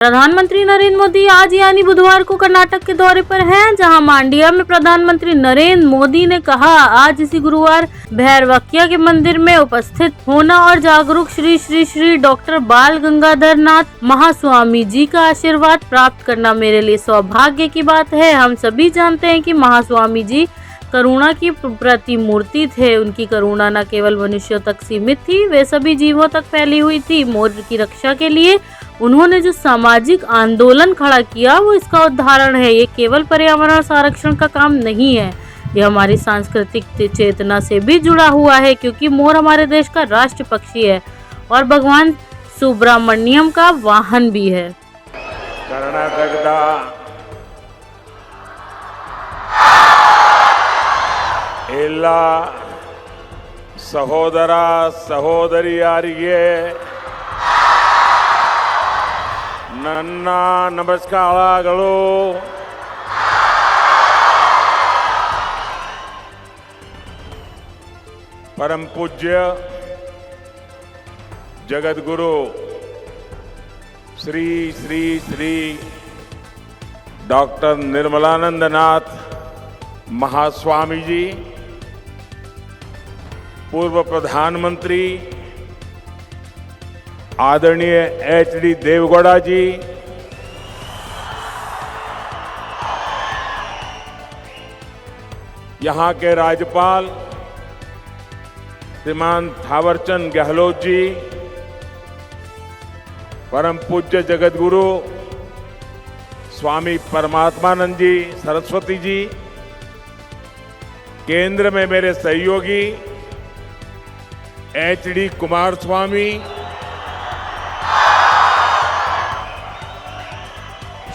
प्रधानमंत्री नरेंद्र मोदी आज यानी बुधवार को कर्नाटक के दौरे पर हैं, जहां मांड्या में प्रधानमंत्री नरेंद्र मोदी ने कहा, आज इसी गुरुवार भैरवक्या के मंदिर में उपस्थित होना और जागरूक श्री श्री श्री डॉक्टर बाल गंगाधर नाथ महास्वामी जी का आशीर्वाद प्राप्त करना मेरे लिए सौभाग्य की बात है। हम सभी जानते हैं कि महास्वामी जी करुणा की प्रतिमूर्ति थे। उनकी करुणा न केवल मनुष्यों तक सीमित थी, वे सभी जीवों तक फैली हुई थी। मोर की रक्षा के लिए उन्होंने जो सामाजिक आंदोलन खड़ा किया वो इसका उदाहरण है। ये केवल पर्यावरण संरक्षण का काम नहीं है, ये हमारी सांस्कृतिक चेतना से भी जुड़ा हुआ है, क्योंकि मोर हमारे देश का राष्ट्र पक्षी है और भगवान सुब्रमण्यम का वाहन भी है। कर्नाटकದ ಎಲ್ಲ ಸಹೋದರ ಸಹೋದರಿಯರಿಗೆ ನನ್ನ ನಮಸ್ಕಾರಗಳು। परम पूज्य जगतगुरु श्री श्री श्री डॉक्टर निर्मलानंद नाथ महास्वामी जी, पूर्व प्रधानमंत्री आदरणीय एच.डी. देवेगौड़ा जी, यहां के राज्यपाल श्रीमान थावरचंद गहलोत जी, परम पूज्य जगतगुरु स्वामी परमात्मानंद जी सरस्वती जी, केंद्र में मेरे सहयोगी एच.डी. कुमारस्वामी,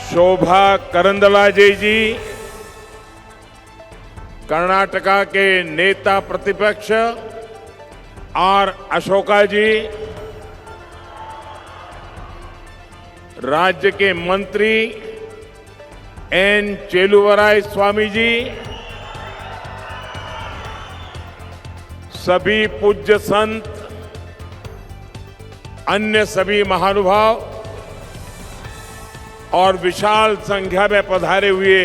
शोभा करंदलाजे जी, कर्नाटका के नेता प्रतिपक्ष आर अशोका जी, राज्य के मंत्री एन चेलुवराय स्वामी जी, सभी पूज्य संत, अन्य सभी महानुभाव और विशाल संख्या में पधारे हुए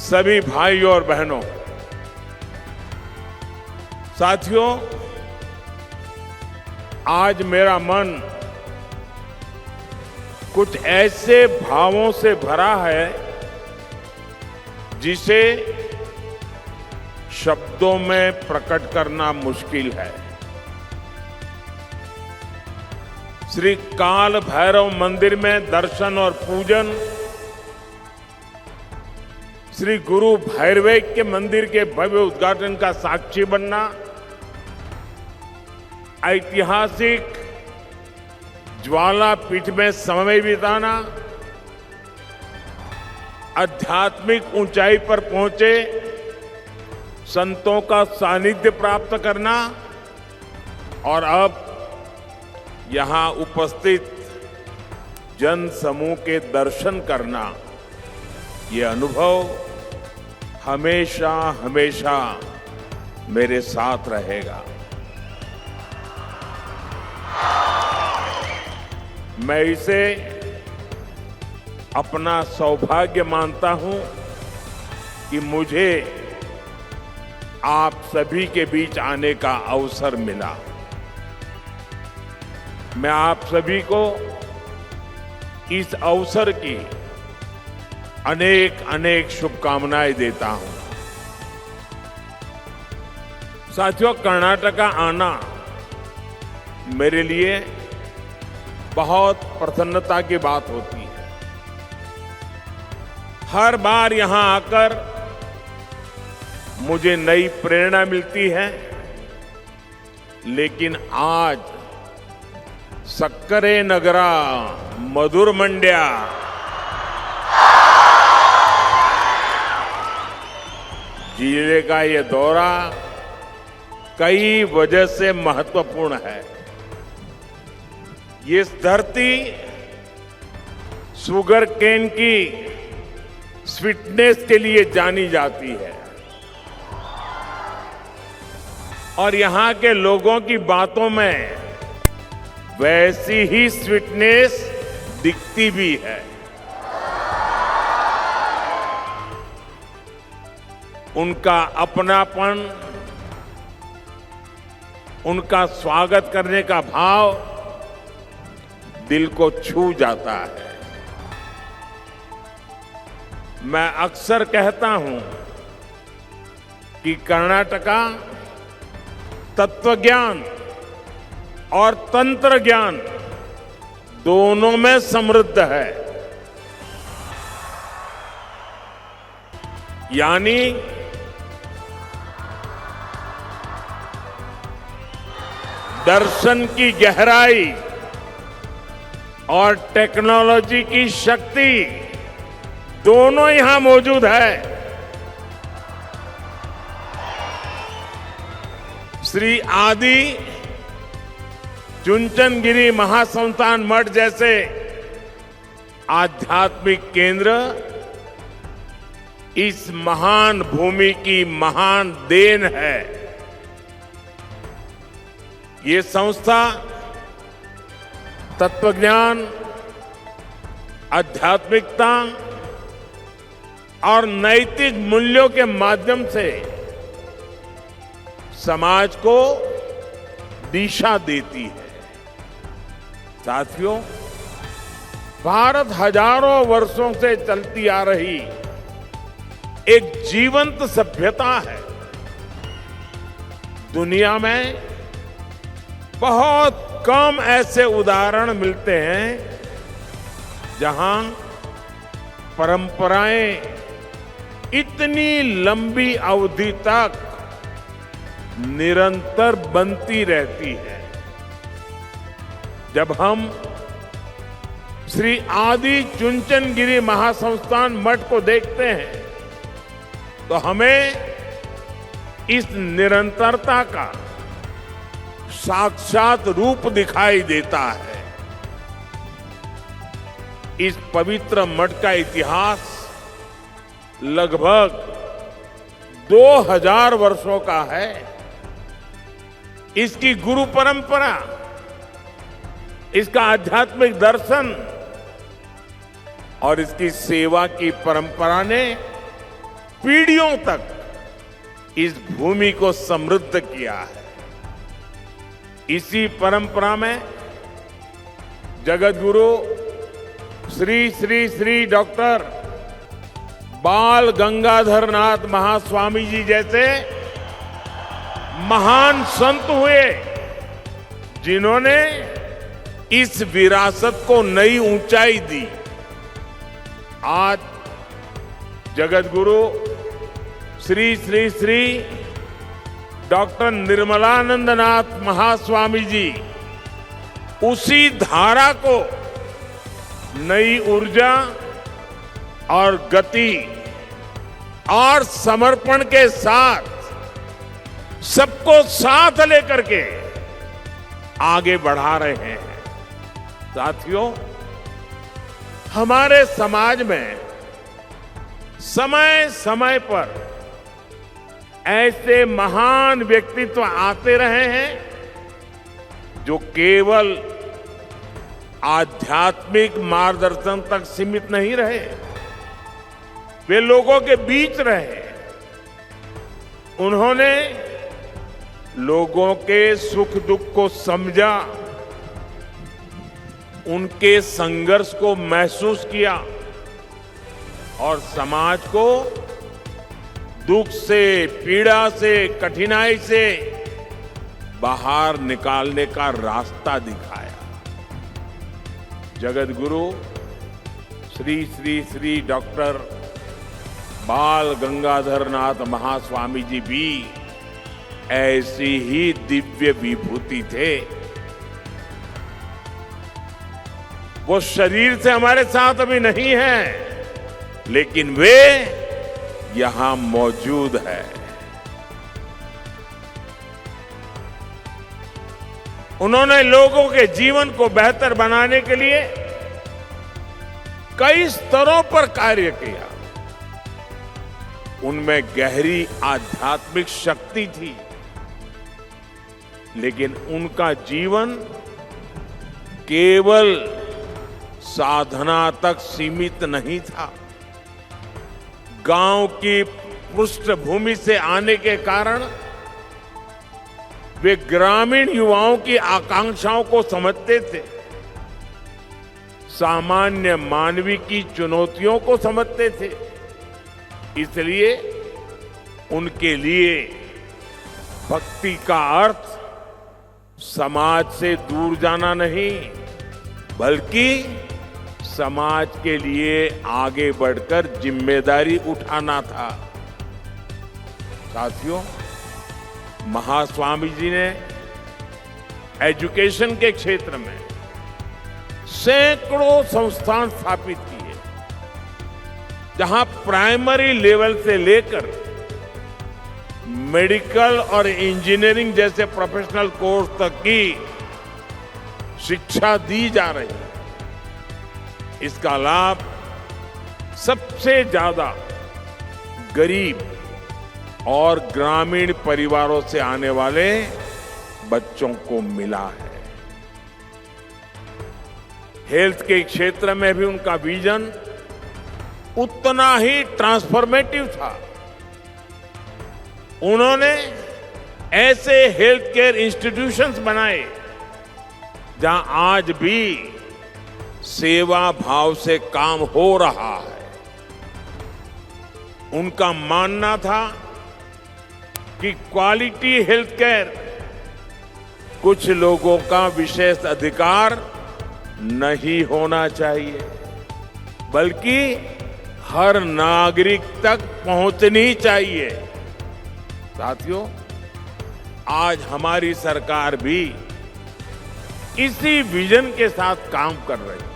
सभी भाइयों और बहनों, साथियों, आज मेरा मन कुछ ऐसे भावों से भरा है जिसे शब्दों में प्रकट करना मुश्किल है। श्री काल भैरव मंदिर में दर्शन और पूजन, श्री गुरु भैरवेक के मंदिर के भव्य उद्घाटन का साक्षी बनना, ऐतिहासिक ज्वाला पीठ में समय बिताना, आध्यात्मिक ऊंचाई पर पहुंचे संतों का सानिध्य प्राप्त करना और अब यहां उपस्थित जन समूह के दर्शन करना, ये अनुभव हमेशा हमेशा मेरे साथ रहेगा। मैं इसे अपना सौभाग्य मानता हूं कि मुझे आप सभी के बीच आने का अवसर मिला। मैं आप सभी को इस अवसर की अनेक अनेक शुभकामनाएं देता हूं। साथियों, कर्नाटका आना मेरे लिए बहुत प्रसन्नता की बात होती है। हर बार यहां आकर मुझे नई प्रेरणा मिलती है, लेकिन आज सक्करे नगरा मधुर मंड्या जिले का ये दौरा कई वजह से महत्वपूर्ण है। ये धरती शुगर केन की स्वीटनेस के लिए जानी जाती है और यहां के लोगों की बातों में वैसी ही स्वीटनेस दिखती भी है। उनका अपनापन, उनका स्वागत करने का भाव दिल को छू जाता है। मैं अक्सर कहता हूं कि कर्नाटका तत्वज्ञान और तंत्र ज्ञान दोनों में समृद्ध है। यानी दर्शन की गहराई और टेक्नोलॉजी की शक्ति दोनों यहां मौजूद है। श्री आदि चुनचनगिरी महासंस्थान मठ जैसे आध्यात्मिक केंद्र इस महान भूमि की महान देन है। ये संस्था तत्वज्ञान, आध्यात्मिकता और नैतिक मूल्यों के माध्यम से समाज को दिशा देती है। साथियों, भारत हजारों वर्षों से चलती आ रही एक जीवंत सभ्यता है। दुनिया में बहुत कम ऐसे उदाहरण मिलते हैं जहां परंपराएं इतनी लंबी अवधि तक निरंतर बनती रहती है। जब हम श्री आदि चुनचनगिरी महासंस्थान मठ को देखते हैं तो हमें इस निरंतरता का साक्षात रूप दिखाई देता है। इस पवित्र मठ का इतिहास लगभग 2000 वर्षों का है। इसकी गुरु परंपरा, इसका आध्यात्मिक दर्शन और इसकी सेवा की परंपरा ने पीढ़ियों तक इस भूमि को समृद्ध किया है। इसी परंपरा में जगत गुरु श्री श्री श्री डॉक्टर बाल गंगाधर नाथ महास्वामी जी जैसे महान संत हुए, जिन्होंने इस विरासत को नई ऊंचाई दी। आज जगत गुरु श्री श्री श्री डॉक्टर निर्मलानंद नाथ महास्वामी जी उसी धारा को नई ऊर्जा और गति और समर्पण के साथ सबको साथ लेकर के आगे बढ़ा रहे हैं। साथियों, हमारे समाज में समय समय पर ऐसे महान व्यक्तित्व आते रहे हैं जो केवल आध्यात्मिक मार्गदर्शन तक सीमित नहीं रहे, वे लोगों के बीच रहे। उन्होंने लोगों के सुख दुख को समझा, उनके संघर्ष को महसूस किया और समाज को दुख से, पीड़ा से, कठिनाई से बाहर निकालने का रास्ता दिखाया। जगत गुरु श्री श्री श्री डॉक्टर बाल गंगाधर नाथ महास्वामी जी भी ऐसी ही दिव्य विभूति थे। वो शरीर से हमारे साथ अभी नहीं है, लेकिन वे यहां मौजूद है। उन्होंने लोगों के जीवन को बेहतर बनाने के लिए कई स्तरों पर कार्य किया। उनमें गहरी आध्यात्मिक शक्ति थी, लेकिन उनका जीवन केवल साधना तक सीमित नहीं था। गांव की पृष्ठभूमि से आने के कारण वे ग्रामीण युवाओं की आकांक्षाओं को समझते थे, सामान्य मानवीय की चुनौतियों को समझते थे। इसलिए उनके लिए भक्ति का अर्थ समाज से दूर जाना नहीं, बल्कि समाज के लिए आगे बढ़कर जिम्मेदारी उठाना था। साथियों, महास्वामी जी ने एजुकेशन के क्षेत्र में सैकड़ों संस्थान स्थापित किए, जहां प्राइमरी लेवल से लेकर मेडिकल और इंजीनियरिंग जैसे प्रोफेशनल कोर्स तक की शिक्षा दी जा रही है। इसका लाभ सबसे ज्यादा गरीब और ग्रामीण परिवारों से आने वाले बच्चों को मिला है। हेल्थ के क्षेत्र में भी उनका विजन उतना ही ट्रांसफॉर्मेटिव था। उन्होंने ऐसे हेल्थ केयर इंस्टीट्यूशंस बनाए जहां आज भी सेवा भाव से काम हो रहा है। उनका मानना था कि क्वालिटी हेल्थ केयर कुछ लोगों का विशेष अधिकार नहीं होना चाहिए, बल्कि हर नागरिक तक पहुंचनी चाहिए। साथियों, आज हमारी सरकार भी इसी विजन के साथ काम कर रही है।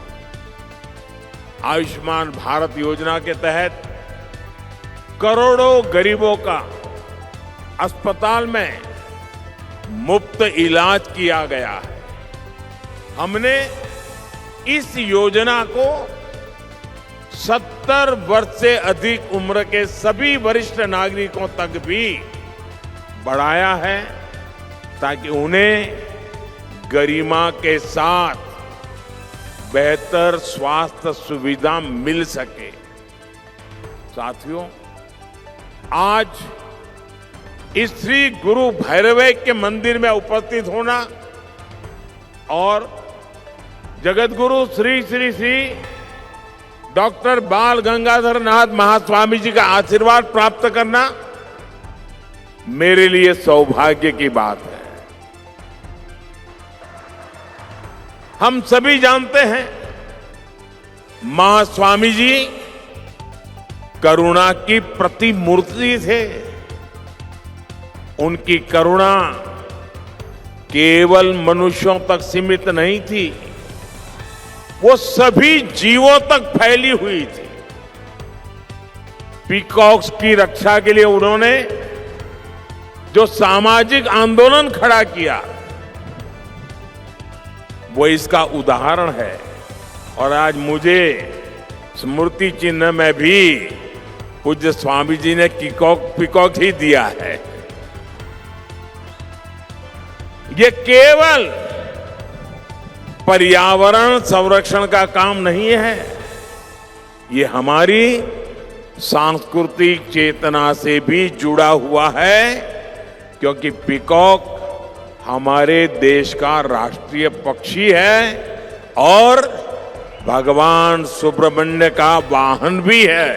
आयुष्मान भारत योजना के तहत करोड़ों गरीबों का अस्पताल में मुफ्त इलाज किया गया है। हमने इस योजना को 70 वर्ष से अधिक उम्र के सभी वरिष्ठ नागरिकों तक भी बढ़ाया है, ताकि उन्हें गरिमा के साथ बेहतर स्वास्थ्य सुविधा मिल सके। साथियों, आज इस श्री गुरु भैरवैक्य के मंदिर में उपस्थित होना और जगत गुरु श्री श्री श्री डॉक्टर बाल गंगाधर नाथ महास्वामी जी का आशीर्वाद प्राप्त करना मेरे लिए सौभाग्य की बात है। हम सभी जानते हैं, महास्वामी जी करुणा की प्रतिमूर्ति थे। उनकी करुणा केवल मनुष्यों तक सीमित नहीं थी, वो सभी जीवों तक फैली हुई थी। पीकॉक्स की रक्षा के लिए उन्होंने जो सामाजिक आंदोलन खड़ा किया, वो इसका उदाहरण है। और आज मुझे स्मृति चिन्ह में भी पूज्य स्वामी जी ने पीकॉक ही दिया है। ये केवल पर्यावरण संरक्षण का काम नहीं है, ये हमारी सांस्कृतिक चेतना से भी जुड़ा हुआ है, क्योंकि पीकॉक हमारे देश का राष्ट्रीय पक्षी है और भगवान सुब्रमण्य का वाहन भी है।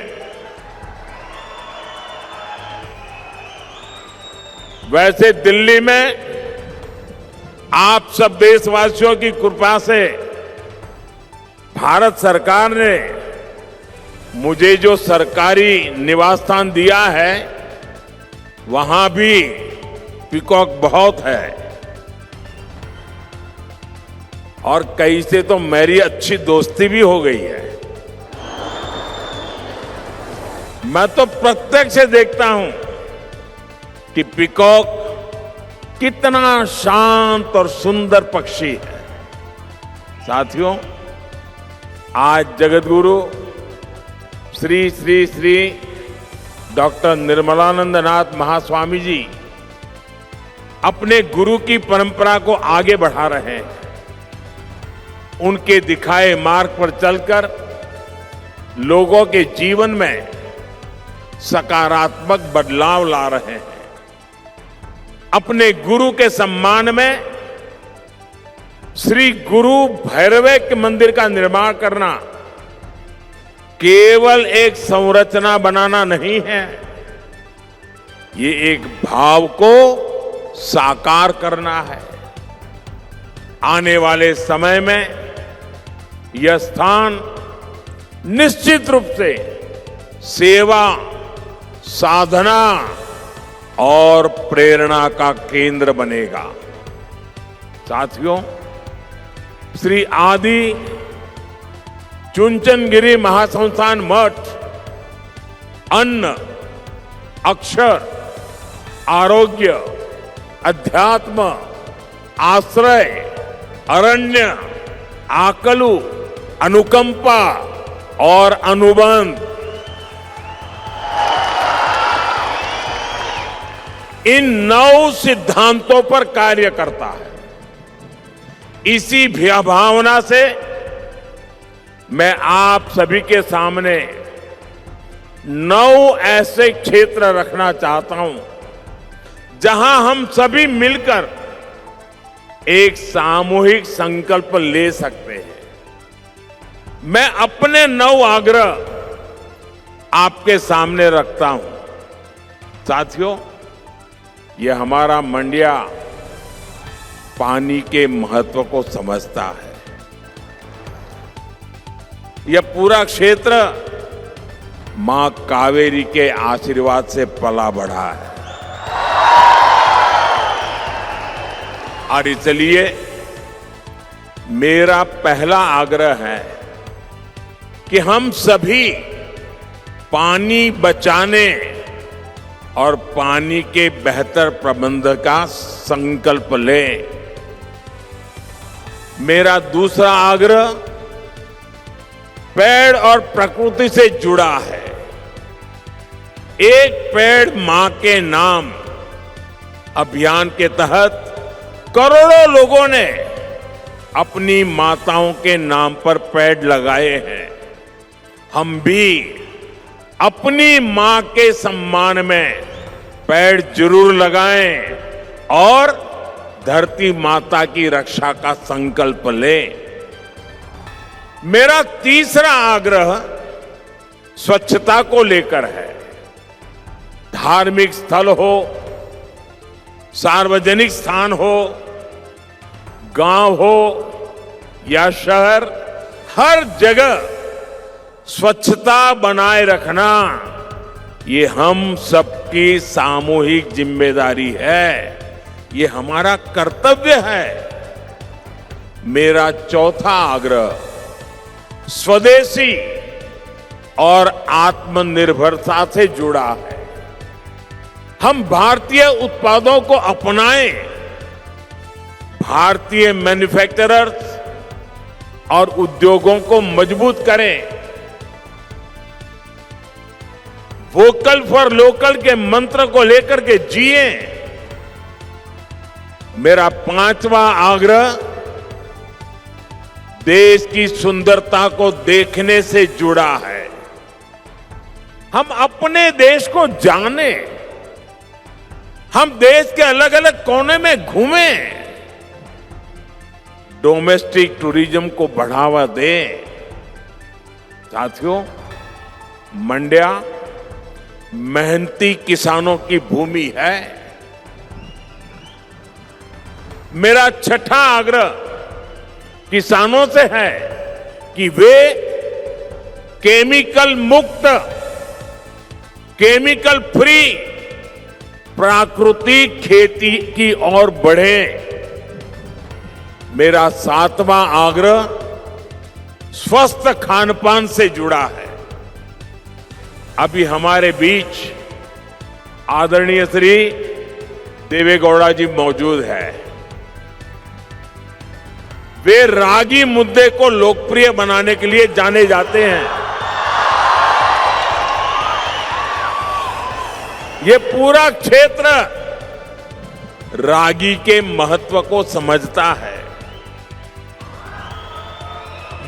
वैसे दिल्ली में आप सब देशवासियों की कृपा से भारत सरकार ने मुझे जो सरकारी निवास स्थान दिया है, वहां भी पीकॉक बहुत है। और कई से तो मेरी अच्छी दोस्ती भी हो गई है। मैं तो प्रत्यक्ष से देखता हूं कि पीकॉक कितना शांत और सुंदर पक्षी है। साथियों, आज जगतगुरु श्री श्री श्री डॉक्टर निर्मलानंद नाथ महास्वामी जी अपने गुरु की परंपरा को आगे बढ़ा रहे हैं। उनके दिखाए मार्ग पर चलकर लोगों के जीवन में सकारात्मक बदलाव ला रहे हैं। अपने गुरु के सम्मान में श्री गुरु भैरवैक्य मंदिर का निर्माण करना केवल एक संरचना बनाना नहीं है, ये एक भाव को साकार करना है। आने वाले समय में यह स्थान निश्चित रूप से सेवा, साधना और प्रेरणा का केंद्र बनेगा। साथियों, श्री आदि चुनचनगिरी महासंस्थान मठ अन्न, अक्षर, आरोग्य, अध्यात्म, आश्रय, अरण्य, आकलु, अनुकंपा और अनुबंध, इन 9 सिद्धांतों पर कार्य करता है। इसी भावना से मैं आप सभी के सामने 9 ऐसे क्षेत्र रखना चाहता हूं जहां हम सभी मिलकर एक सामूहिक संकल्प ले सकते हैं। मैं अपने 9 आग्रह आपके सामने रखता हूं। साथियों, यह हमारा मंडिया पानी के महत्व को समझता है। यह पूरा क्षेत्र मां कावेरी के आशीर्वाद से पला बढ़ा है और इसलिए मेरा पहला आग्रह है कि हम सभी पानी बचाने और पानी के बेहतर प्रबंध का संकल्प लें। मेरा दूसरा आग्रह पेड़ और प्रकृति से जुड़ा है। एक पेड़ मां के नाम अभियान के तहत करोड़ों लोगों ने अपनी माताओं के नाम पर पेड़ लगाए हैं। हम भी अपनी मां के सम्मान में पेड़ जरूर लगाएं और धरती माता की रक्षा का संकल्प लें। मेरा तीसरा आग्रह स्वच्छता को लेकर है। धार्मिक स्थल हो, सार्वजनिक स्थान हो, गांव हो या शहर, हर जगह स्वच्छता बनाए रखना ये हम सबकी सामूहिक जिम्मेदारी है, ये हमारा कर्तव्य है। मेरा चौथा आग्रह स्वदेशी और आत्मनिर्भरता से जुड़ा है। हम भारतीय उत्पादों को अपनाएं, भारतीय मैन्युफैक्चरर्स और उद्योगों को मजबूत करें। वोकल फॉर लोकल के मंत्र को लेकर के जिए। मेरा पांचवा आग्रह देश की सुंदरता को देखने से जुड़ा है। हम अपने देश को जानें, हम देश के अलग अलग कोने में घूमें, डोमेस्टिक टूरिज्म को बढ़ावा दें। साथियों, मंड्या मेहनती किसानों की भूमि है। मेरा छठा आग्रह किसानों से है कि वे केमिकल मुक्त, केमिकल फ्री प्राकृतिक खेती की ओर बढ़ें। मेरा सातवां आग्रह स्वस्थ खानपान से जुड़ा है। अभी हमारे बीच आदरणीय श्री देवेगौड़ा जी मौजूद है। वे रागी मुद्दे को लोकप्रिय बनाने के लिए जाने जाते हैं। ये पूरा क्षेत्र रागी के महत्व को समझता है।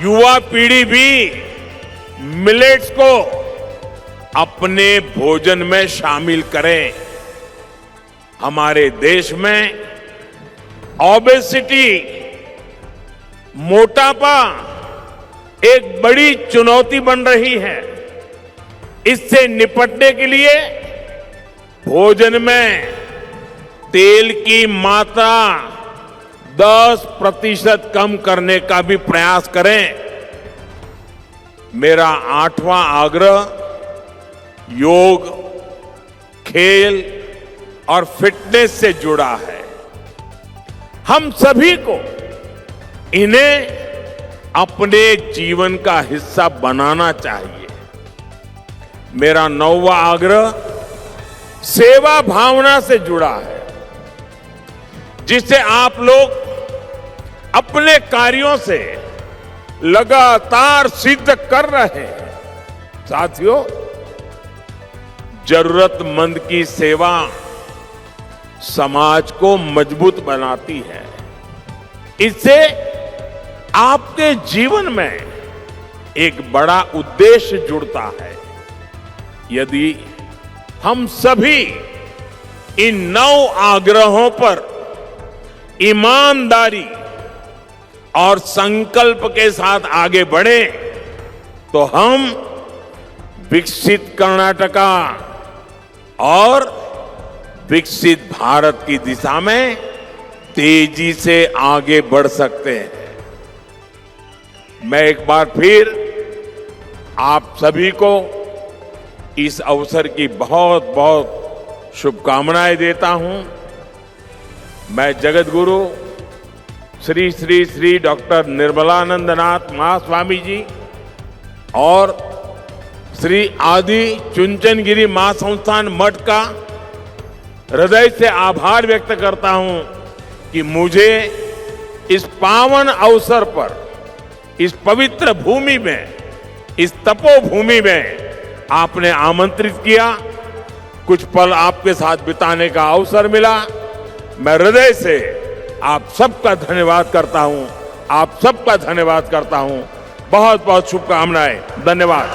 युवा पीढ़ी भी मिलेट्स को अपने भोजन में शामिल करें। हमारे देश में ओबेसिटी, मोटापा एक बड़ी चुनौती बन रही है। इससे निपटने के लिए भोजन में तेल की मात्रा 10% कम करने का भी प्रयास करें। मेरा 8वां आग्रह योग, खेल और फिटनेस से जुड़ा है। हम सभी को इन्हें अपने जीवन का हिस्सा बनाना चाहिए। मेरा 9वां आग्रह सेवा भावना से जुड़ा है, जिसे आप लोग अपने कार्यों से लगातार सिद्ध कर रहे हैं। साथियों, जरूरतमंद की सेवा समाज को मजबूत बनाती है। इससे आपके जीवन में एक बड़ा उद्देश्य जुड़ता है। यदि हम सभी इन 9 आग्रहों पर ईमानदारी और संकल्प के साथ आगे बढ़े तो हम विकसित कर्नाटका और विकसित भारत की दिशा में तेजी से आगे बढ़ सकते हैं। मैं एक बार फिर आप सभी को इस अवसर की बहुत बहुत शुभकामनाएं देता हूं। मैं जगत गुरु श्री श्री श्री डॉक्टर निर्मलानंदनाथ महास्वामी जी और श्री आदि चुनचनगिरी महासंस्थान मठ का हृदय से आभार व्यक्त करता हूं कि मुझे इस पावन अवसर पर, इस पवित्र भूमि में, इस तपोभूमि में आपने आमंत्रित किया। कुछ पल आपके साथ बिताने का अवसर मिला। मैं हृदय से आप सबका धन्यवाद करता हूं। आप सबका धन्यवाद करता हूं। बहुत बहुत शुभकामनाएं। धन्यवाद।